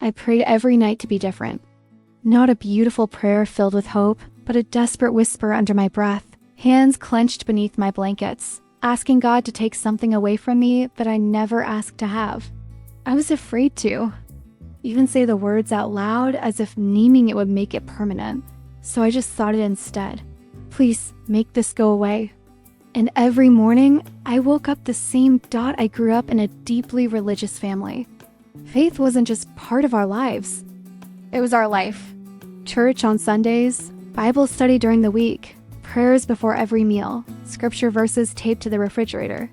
I prayed every night to be different. Not a beautiful prayer filled with hope, but a desperate whisper under my breath, hands clenched beneath my blankets, asking God to take something away from me that I never asked to have. I was afraid to even say the words out loud, as if naming it would make it permanent. So I just thought it instead. Please make this go away. And every morning, I woke up the same Dot. I grew up in a deeply religious family. Faith wasn't just part of our lives. It was our life. Church on Sundays, Bible study during the week, prayers before every meal, scripture verses taped to the refrigerator.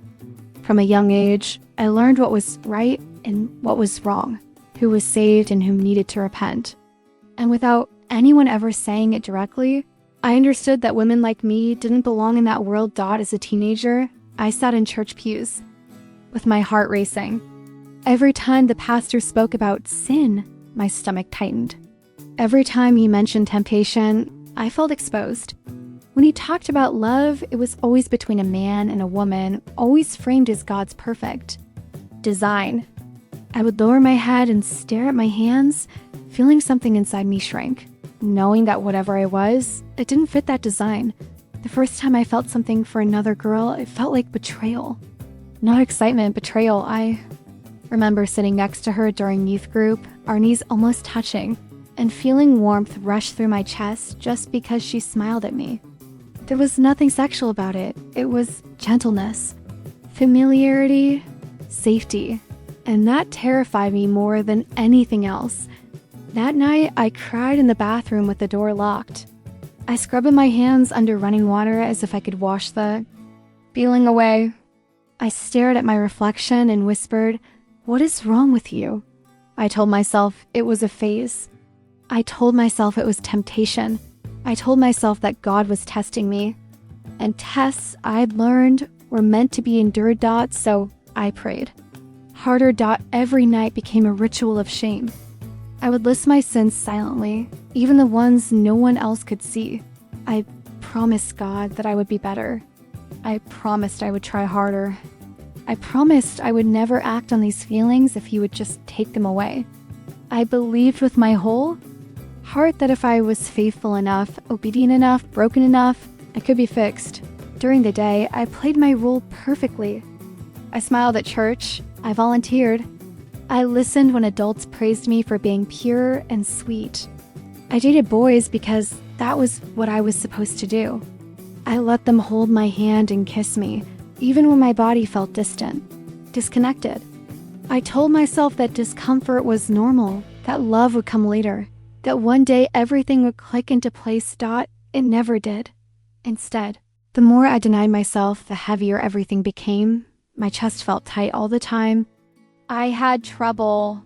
From a young age, I learned what was right and what was wrong, who was saved and whom needed to repent. And without anyone ever saying it directly, I understood that women like me didn't belong in that world. As a teenager, I sat in church pews with my heart racing. Every time the pastor spoke about sin, my stomach tightened. Every time he mentioned temptation, I felt exposed. When he talked about love, it was always between a man and a woman, always framed as God's perfect design. I would lower my head and stare at my hands, feeling something inside me shrink, knowing that whatever I was, it didn't fit that design. The first time I felt something for another girl, it felt like betrayal. Not excitement, betrayal. I remember sitting next to her during youth group, our knees almost touching, and feeling warmth rush through my chest just because she smiled at me. There was nothing sexual about it. It was gentleness, familiarity, safety. And that terrified me more than anything else. That night, I cried in the bathroom with the door locked. I scrubbed my hands under running water as if I could wash the feeling away. I stared at my reflection and whispered, "What is wrong with you?" I told myself it was a phase. I told myself it was temptation. I told myself that God was testing me. And tests, I'd learned, were meant to be endured. So I prayed. Harder. Every night became a ritual of shame. I would list my sins silently, even the ones no one else could see. I promised God that I would be better. I promised I would try harder. I promised I would never act on these feelings if He would just take them away. I believed with my whole heart that if I was faithful enough, obedient enough, broken enough, I could be fixed. During the day, I played my role perfectly. I smiled at church. I volunteered. I listened when adults praised me for being pure and sweet. I dated boys because that was what I was supposed to do. I let them hold my hand and kiss me, even when my body felt distant, disconnected. I told myself that discomfort was normal, that love would come later, that one day everything would click into place. It never did. Instead, the more I denied myself, the heavier everything became. My chest felt tight all the time. I had trouble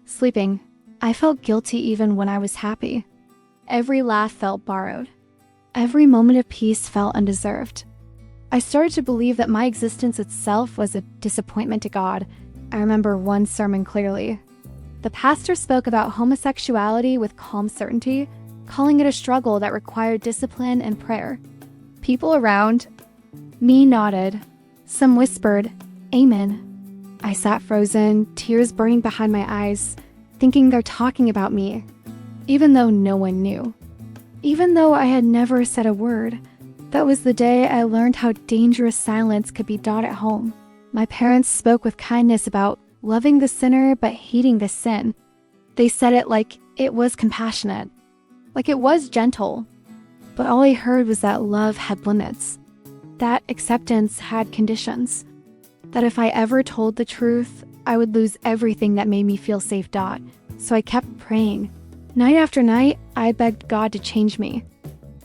sleeping. I felt guilty even when I was happy. Every laugh felt borrowed. Every moment of peace felt undeserved. I started to believe that my existence itself was a disappointment to God. I remember one sermon clearly. The pastor spoke about homosexuality with calm certainty, calling it a struggle that required discipline and prayer. People around me nodded. Some whispered, "Amen." I sat frozen, tears burning behind my eyes, thinking they're talking about me, even though no one knew. Even though I had never said a word. That was the day I learned how dangerous silence could be. At home, my parents spoke with kindness about loving the sinner but hating the sin. They said it like it was compassionate, like it was gentle. But all I heard was that love had limits, that acceptance had conditions, that if I ever told the truth, I would lose everything that made me feel safe. So I kept praying. Night after night, I begged God to change me.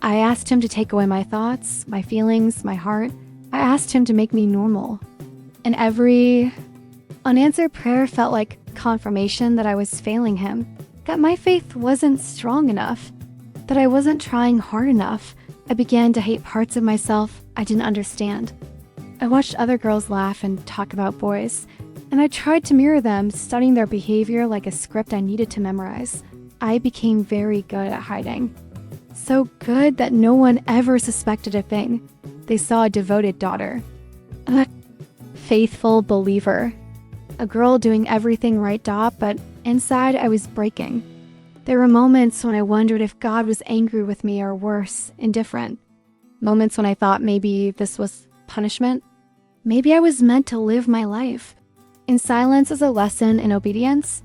I asked Him to take away my thoughts, my feelings, my heart. I asked Him to make me normal. And every unanswered prayer felt like confirmation that I was failing Him, that my faith wasn't strong enough, that I wasn't trying hard enough. I began to hate parts of myself I didn't understand. I watched other girls laugh and talk about boys, and I tried to mirror them, studying their behavior like a script I needed to memorize. I became very good at hiding. So good that no one ever suspected a thing. They saw a devoted daughter, a faithful believer, a girl doing everything right. But Inside, I was breaking. There were moments when I wondered if God was angry with me or worse, indifferent. Moments when I thought maybe this was punishment. Maybe I was meant to live my life in silence as a lesson in obedience.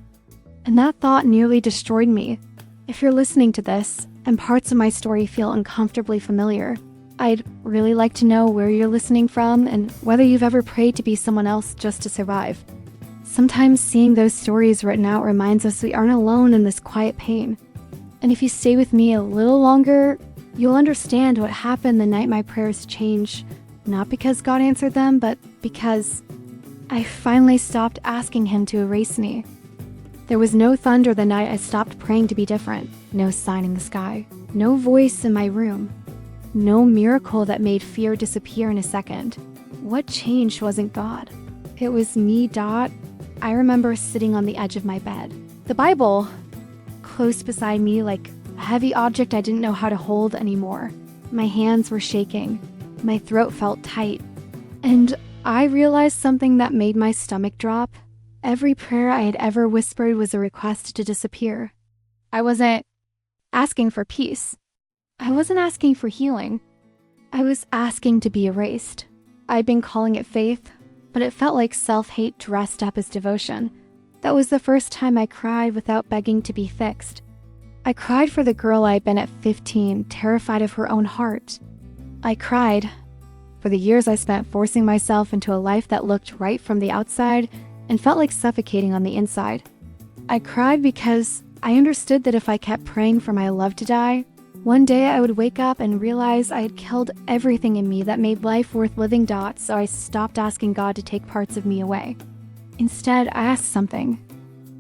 And that thought nearly destroyed me. If you're listening to this and parts of my story feel uncomfortably familiar, I'd really like to know where you're listening from and whether you've ever prayed to be someone else just to survive. Sometimes seeing those stories written out reminds us we aren't alone in this quiet pain. And if you stay with me a little longer, you'll understand what happened the night my prayers changed, not because God answered them, but because I finally stopped asking him to erase me. There was no thunder the night I stopped praying to be different, no sign in the sky, no voice in my room, no miracle that made fear disappear in a second. What changed wasn't God. It was me. I remember sitting on the edge of my bed, the Bible close beside me like a heavy object I didn't know how to hold anymore. My hands were shaking. My throat felt tight. And I realized something that made my stomach drop. Every prayer I had ever whispered was a request to disappear. I wasn't asking for peace. I wasn't asking for healing. I was asking to be erased. I'd been calling it faith, but it felt like self-hate dressed up as devotion. That was the first time I cried without begging to be fixed. I cried for the girl I'd been at 15, terrified of her own heart. I cried for the years I spent forcing myself into a life that looked right from the outside and felt like suffocating on the inside. I cried because I understood that if I kept praying for my love to die, one day I would wake up and realize I had killed everything in me that made life worth living. So I stopped asking God to take parts of me away. Instead, I asked something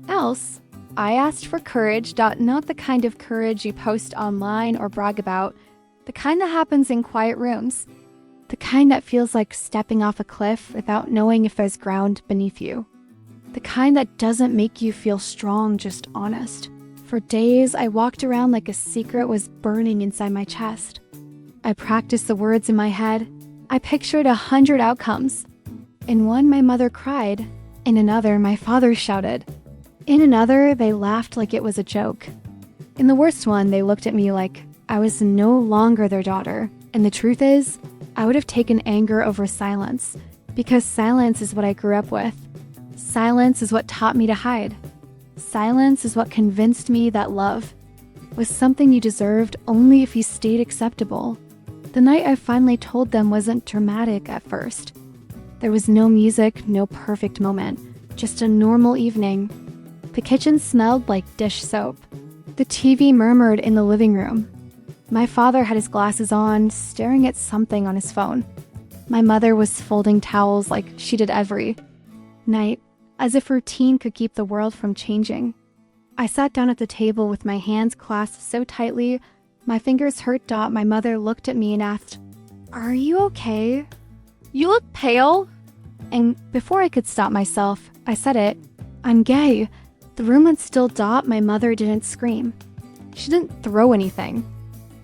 else. I asked for courage. Not the kind of courage you post online or brag about, the kind that happens in quiet rooms, the kind that feels like stepping off a cliff without knowing if there's ground beneath you, the kind that doesn't make you feel strong, just honest. For days, I walked around like a secret was burning inside my chest. I practiced the words in my head. I pictured 100 outcomes. In one, my mother cried. In another, my father shouted. In another, they laughed like it was a joke. In the worst one, they looked at me like I was no longer their daughter. And the truth is, I would have taken anger over silence, because silence is what I grew up with. Silence is what taught me to hide. Silence is what convinced me that love was something you deserved only if you stayed acceptable. The night I finally told them wasn't dramatic at first. There was no music, no perfect moment, just a normal evening. The kitchen smelled like dish soap. The TV murmured in the living room. My father had his glasses on, staring at something on his phone. My mother was folding towels like she did every night, as if routine could keep the world from changing. I sat down at the table with my hands clasped so tightly, my fingers hurt. My mother looked at me and asked, "Are you okay? You look pale." And before I could stop myself, I said it. "I'm gay." The room went still. My mother didn't scream. She didn't throw anything.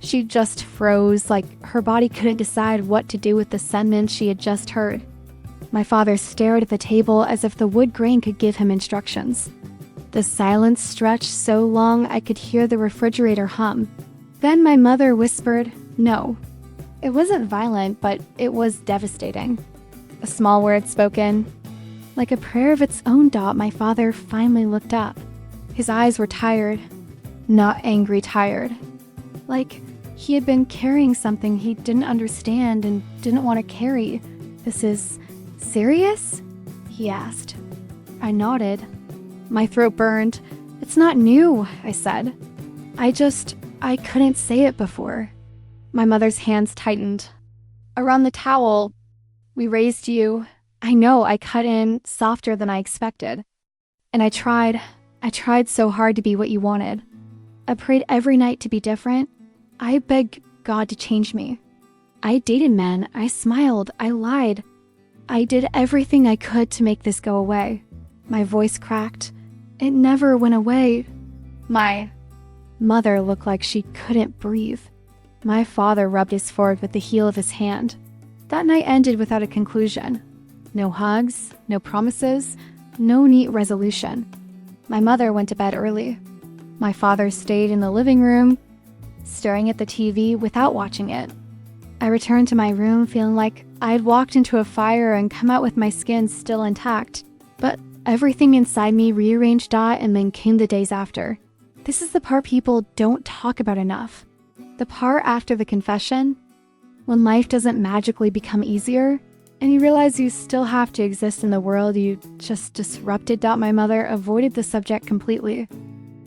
She just froze, like her body couldn't decide what to do with the sentence she had just heard. My father stared at the table as if the wood grain could give him instructions. The silence stretched so long I could hear the refrigerator hum. Then my mother whispered, "No." It wasn't violent, but it was devastating. A small word spoken, like a prayer of its own. My father finally looked up. His eyes were tired, not angry tired. Like he had been carrying something he didn't understand and didn't want to carry. "This is serious?" he asked. I nodded. My throat burned. "It's not new," I said. I couldn't say it before. My mother's hands tightened. "Around the towel. We raised you." I know, I cut in softer than I expected. "And I tried so hard to be what you wanted. I prayed every night to be different. I begged God to change me. I dated men. I smiled. I lied. I did everything I could to make this go away." My voice cracked. It never went away. My mother looked like she couldn't breathe. My father rubbed his forehead with the heel of his hand. That night ended without a conclusion. No hugs, no promises, no neat resolution. My mother went to bed early. My father stayed in the living room, staring at the TV without watching it. I returned to my room feeling like I had walked into a fire and come out with my skin still intact. But everything inside me rearranged. And then came the days after. This is the part people don't talk about enough. The part after the confession, when life doesn't magically become easier, and you realize you still have to exist in the world you just disrupted. My mother avoided the subject completely.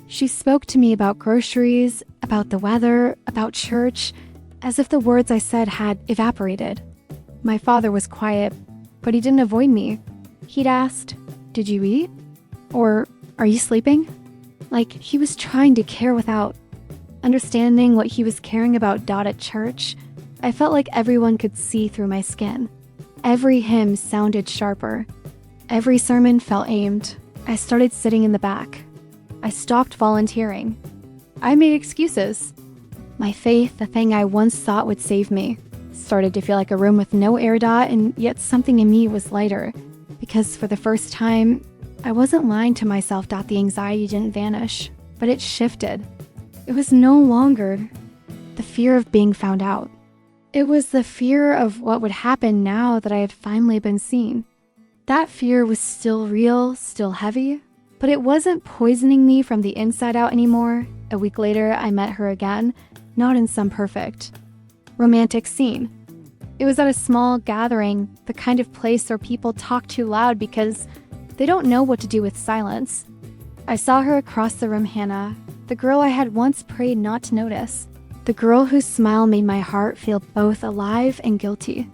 She spoke to me about groceries, about the weather, about church, as if the words I said had evaporated. My father was quiet, but he didn't avoid me. He'd asked, "Did you eat? Or are you sleeping?" Like he was trying to care without understanding what he was caring about. At church, I felt like everyone could see through my skin. Every hymn sounded sharper. Every sermon felt aimed. I started sitting in the back. I stopped volunteering. I made excuses. My faith, the thing I once thought would save me, started to feel like a room with no air. And yet something in me was lighter. Because for the first time, I wasn't lying to myself. The anxiety didn't vanish, but it shifted. It was no longer the fear of being found out. It was the fear of what would happen now that I had finally been seen. That fear was still real, still heavy, but it wasn't poisoning me from the inside out anymore. A week later, I met her again, not in some perfect romantic scene. It was at a small gathering, the kind of place where people talk too loud because they don't know what to do with silence. I saw her across the room, Hannah, the girl I had once prayed not to notice. The girl whose smile made my heart feel both alive and guilty.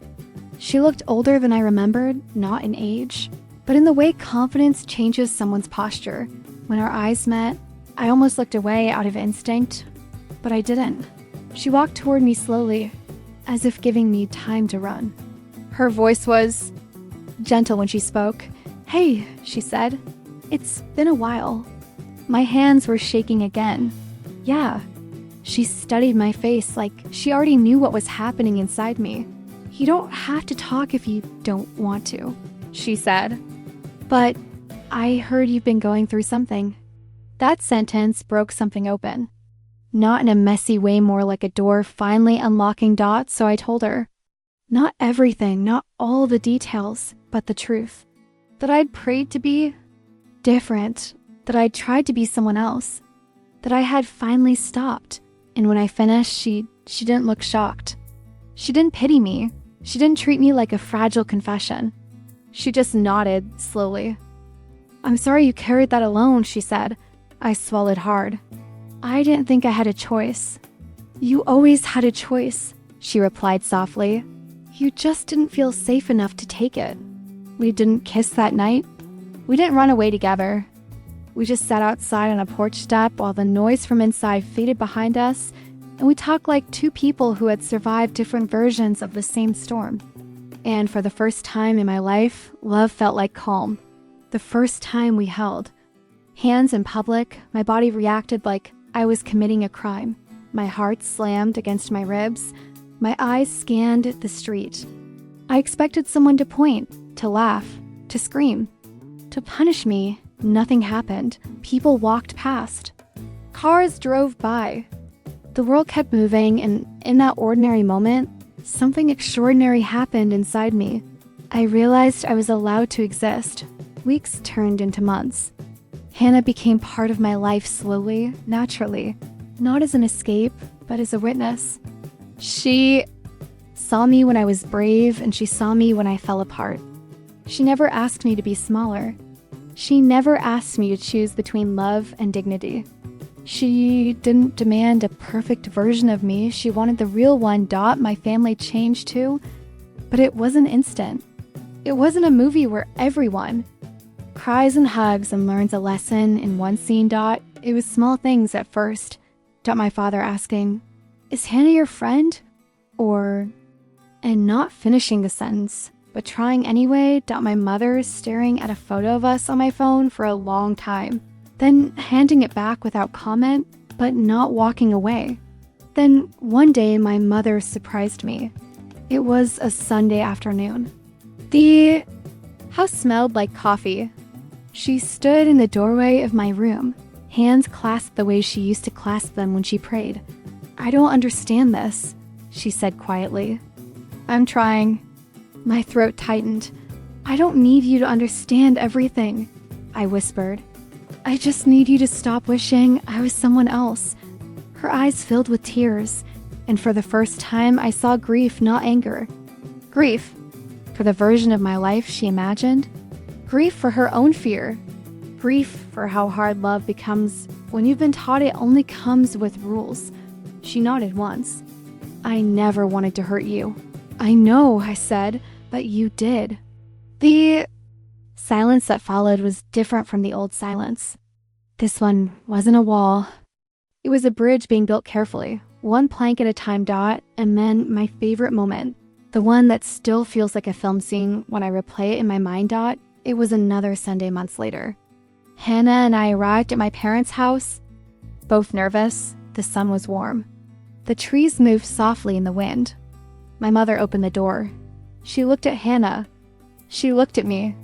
She looked older than I remembered, not in age, but in the way confidence changes someone's posture. When our eyes met, I almost looked away out of instinct, but I didn't. She walked toward me slowly, as if giving me time to run. Her voice was gentle when she spoke. "Hey," she said. "It's been a while." My hands were shaking again. "Yeah." She studied my face like she already knew what was happening inside me. "You don't have to talk if you don't want to," she said. "But I heard you've been going through something." That sentence broke something open. Not in a messy way, more like a door finally unlocking. So I told her. Not everything, not all the details, but the truth. That I'd prayed to be different, that I'd tried to be someone else, that I had finally stopped. And when I finished, she didn't look shocked. She didn't pity me. She didn't treat me like a fragile confession. She just nodded slowly. "I'm sorry you carried that alone," she said. I swallowed hard. "I didn't think I had a choice." "You always had a choice," she replied softly. "You just didn't feel safe enough to take it." We didn't kiss that night. We didn't run away together. We just sat outside on a porch step while the noise from inside faded behind us, and we talked like two people who had survived different versions of the same storm. And for the first time in my life, love felt like calm. The first time we held. Hands in public, my body reacted like I was committing a crime. My heart slammed against my ribs. My eyes scanned the street. I expected someone to point, to laugh, to scream, to punish me. Nothing happened. People walked past. Cars drove by. The world kept moving, and in that ordinary moment, something extraordinary happened inside me. I realized I was allowed to exist. Weeks turned into months. Hannah became part of my life slowly, naturally, not as an escape, but as a witness. She saw me when I was brave, and she saw me when I fell apart. She never asked me to be smaller. She never asked me to choose between love and dignity. She didn't demand a perfect version of me. She wanted the real one. My family changed too, but it wasn't instant. It wasn't a movie where everyone cries and hugs and learns a lesson in one scene. It was small things at first. My father asking, "Is Hannah your friend?" And not finishing the sentence, but trying anyway. My mother staring at a photo of us on my phone for a long time, then handing it back without comment, but not walking away. Then one day my mother surprised me. It was a Sunday afternoon. The house smelled like coffee. She stood in the doorway of my room, hands clasped the way she used to clasp them when she prayed. "I don't understand this," she said quietly. "I'm trying." My throat tightened. "I don't need you to understand everything," I whispered. "I just need you to stop wishing I was someone else." Her eyes filled with tears, and for the first time I saw grief, not anger. Grief for the version of my life she imagined. Grief for her own fear. Grief for how hard love becomes when you've been taught it only comes with rules. She nodded once. "I never wanted to hurt you." "I know," I said, "but you did." The silence that followed was different from the old silence. This one wasn't a wall. It was a bridge being built carefully, one plank at a time. And then my favorite moment, the one that still feels like a film scene when I replay it in my mind. It was another Sunday months later. Hannah and I arrived at my parents' house, both nervous. The sun was warm. The trees moved softly in the wind. My mother opened the door. She looked at Hannah. She looked at me.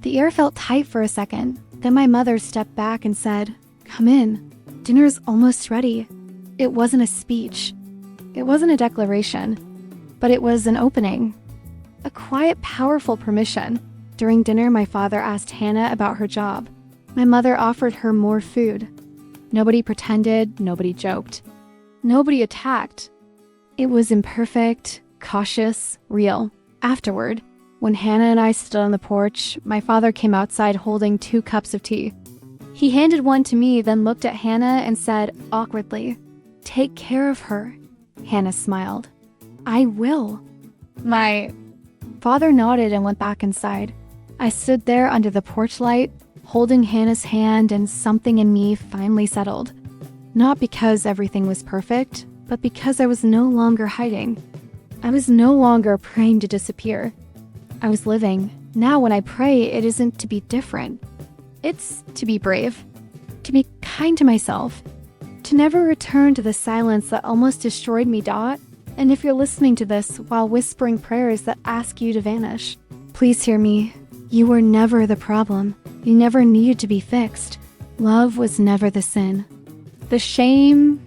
The air felt tight for a second. Then my mother stepped back and said, "Come in. Dinner's almost ready." It wasn't a speech. It wasn't a declaration. But it was an opening. A quiet, powerful permission. During dinner, my father asked Hannah about her job. My mother offered her more food. Nobody pretended, nobody joked. Nobody attacked. It was imperfect, cautious, real. Afterward, when Hannah and I stood on the porch, my father came outside holding 2 cups of tea. He handed one to me, then looked at Hannah and said awkwardly, "Take care of her." Hannah smiled. "I will." My father nodded and went back inside. I stood there under the porch light, holding Hannah's hand, and something in me finally settled. Not because everything was perfect, but because I was no longer hiding. I was no longer praying to disappear. I was living. Now when I pray, it isn't to be different. It's to be brave, to be kind to myself, to never return to the silence that almost destroyed me. And if you're listening to this while whispering prayers that ask you to vanish, please hear me. You were never the problem. You never needed to be fixed. Love was never the sin. The shame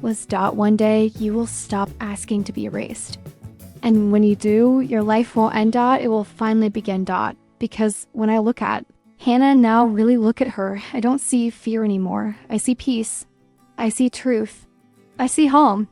was one day you will stop asking to be erased. And when you do, your life won't end. It will finally begin. Because when I look at Hannah now, really look at her, I don't see fear anymore. I see peace. I see truth. I see home.